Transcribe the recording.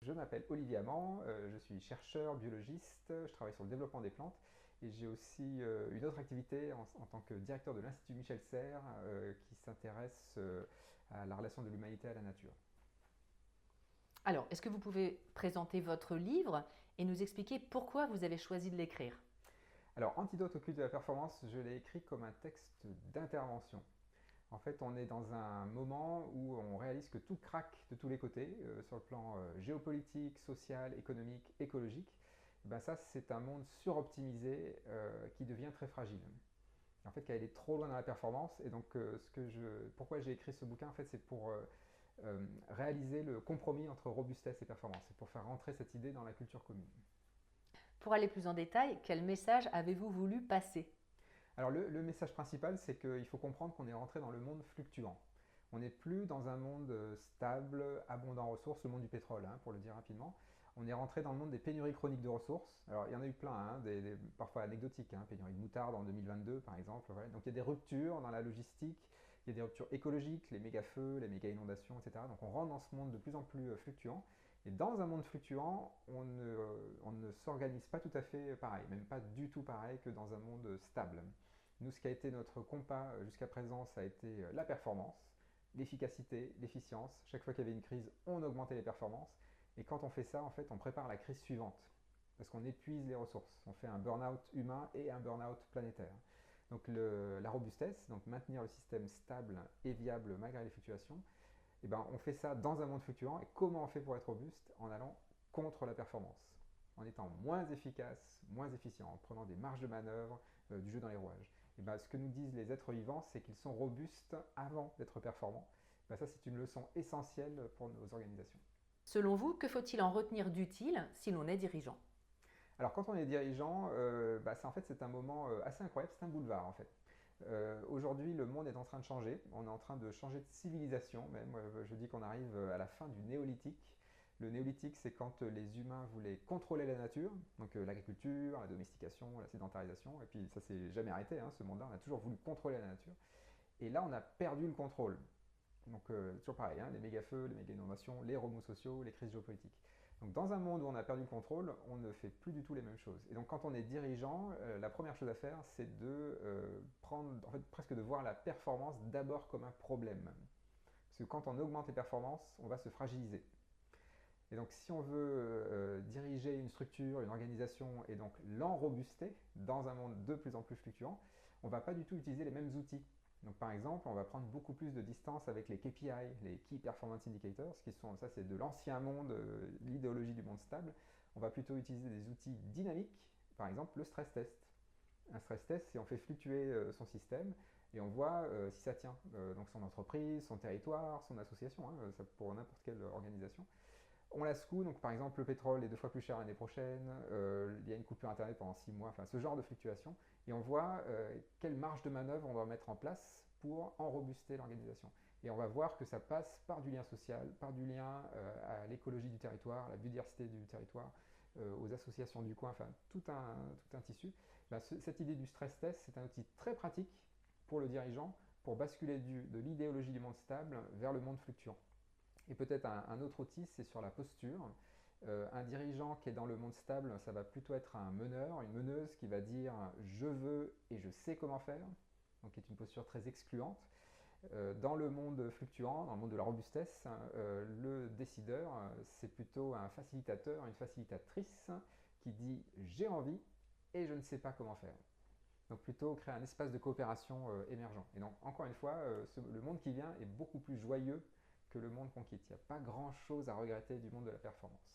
Je m'appelle Olivier Amand, je suis chercheur, biologiste, je travaille sur le développement des plantes et j'ai aussi une autre activité en tant que directeur de l'Institut Michel Serres qui s'intéresse à la relation de l'humanité à la nature. Alors, est-ce que vous pouvez présenter votre livre et nous expliquer pourquoi vous avez choisi de l'écrire? Alors, Antidote au culte de la performance, je l'ai écrit comme un texte d'intervention. En fait, on est dans un moment où on réalise que tout craque de tous les côtés, sur le plan géopolitique, social, économique, écologique. Et ben ça, c'est un monde suroptimisé qui devient très fragile. En fait, qu'elle est trop loin dans la performance. Et donc, pourquoi j'ai écrit ce bouquin, en fait, c'est pour réaliser le compromis entre robustesse et performance. C'est pour faire rentrer cette idée dans la culture commune. Pour aller plus en détail, quel message avez-vous voulu passer? Alors le message principal, c'est qu'il faut comprendre qu'on est rentré dans le monde fluctuant. On n'est plus dans un monde stable, abondant en ressources, le monde du pétrole, hein, pour le dire rapidement. On est rentré dans le monde des pénuries chroniques de ressources. Alors il y en a eu plein, hein, parfois anecdotiques, hein, pénurie de moutarde en 2022 par exemple. Ouais. Donc il y a des ruptures dans la logistique, il y a des ruptures écologiques, les méga-feux, les méga-inondations, etc. Donc on rentre dans ce monde de plus en plus fluctuant. Et dans un monde fluctuant, on ne s'organise pas tout à fait pareil, même pas du tout pareil que dans un monde stable. Nous, ce qui a été notre compas jusqu'à présent, ça a été la performance, l'efficacité, l'efficience. Chaque fois qu'il y avait une crise, on augmentait les performances. Et quand on fait ça, en fait, on prépare la crise suivante. Parce qu'on épuise les ressources. On fait un burn-out humain et un burn-out planétaire. Donc la robustesse, donc maintenir le système stable et viable malgré les fluctuations, eh ben, on fait ça dans un monde fluctuant. Et comment on fait pour être robuste? En allant contre la performance, en étant moins efficace, moins efficient, en prenant des marges de manœuvre, du jeu dans les rouages. Et ben, ce que nous disent les êtres vivants, c'est qu'ils sont robustes avant d'être performants. Ben, ça, c'est une leçon essentielle pour nos organisations. Selon vous, que faut-il en retenir d'utile si l'on est dirigeant? Alors, quand on est dirigeant, en fait, c'est un moment assez incroyable, c'est un boulevard en fait. Aujourd'hui, le monde est en train de changer. On est en train de changer de civilisation, même. Je dis qu'on arrive à la fin du néolithique. Le néolithique, c'est quand les humains voulaient contrôler la nature, donc l'agriculture, la domestication, la sédentarisation, et puis ça s'est jamais arrêté, hein, ce monde-là, on a toujours voulu contrôler la nature. Et là, on a perdu le contrôle. Donc, toujours pareil, hein, les méga-feux, les méga-inondations, les remous sociaux, les crises géopolitiques. Donc, dans un monde où on a perdu le contrôle, on ne fait plus du tout les mêmes choses. Et donc, quand on est dirigeant, la première chose à faire, c'est de prendre, en fait, presque de voir la performance d'abord comme un problème. Parce que quand on augmente les performances, on va se fragiliser. Et donc, si on veut diriger une structure, une organisation, et donc l'enrobuster dans un monde de plus en plus fluctuant, on ne va pas du tout utiliser les mêmes outils. Donc, par exemple, on va prendre beaucoup plus de distance avec les KPI, les Key Performance Indicators, qui sont, ça c'est de l'ancien monde, l'idéologie du monde stable. On va plutôt utiliser des outils dynamiques, par exemple le stress test. Un stress test, c'est on fait fluctuer son système et on voit si ça tient. Donc son entreprise, son territoire, son association, hein, ça pour n'importe quelle organisation. On la secoue, donc par exemple le pétrole est 2 fois plus cher l'année prochaine, il y a une coupure internet pendant 6 mois, enfin ce genre de fluctuation, et on voit quelle marge de manœuvre on doit mettre en place pour enrobuster l'organisation. Et on va voir que ça passe par du lien social, par du lien à l'écologie du territoire, à la biodiversité du territoire, aux associations du coin, enfin tout un tissu. Ben, cette idée du stress test, c'est un outil très pratique pour le dirigeant pour basculer de l'idéologie du monde stable vers le monde fluctuant. Et peut-être un autre outil, c'est sur la posture. Un dirigeant qui est dans le monde stable, ça va plutôt être un meneur, une meneuse qui va dire je veux et je sais comment faire, donc qui est une posture très excluante. Dans le monde fluctuant, dans le monde de la robustesse, le décideur, c'est plutôt un facilitateur, une facilitatrice qui dit j'ai envie et je ne sais pas comment faire. Donc plutôt créer un espace de coopération émergent. Et donc encore une fois, le monde qui vient est beaucoup plus joyeux que le monde qu'on quitte. Il n'y a pas grand-chose à regretter du monde de la performance.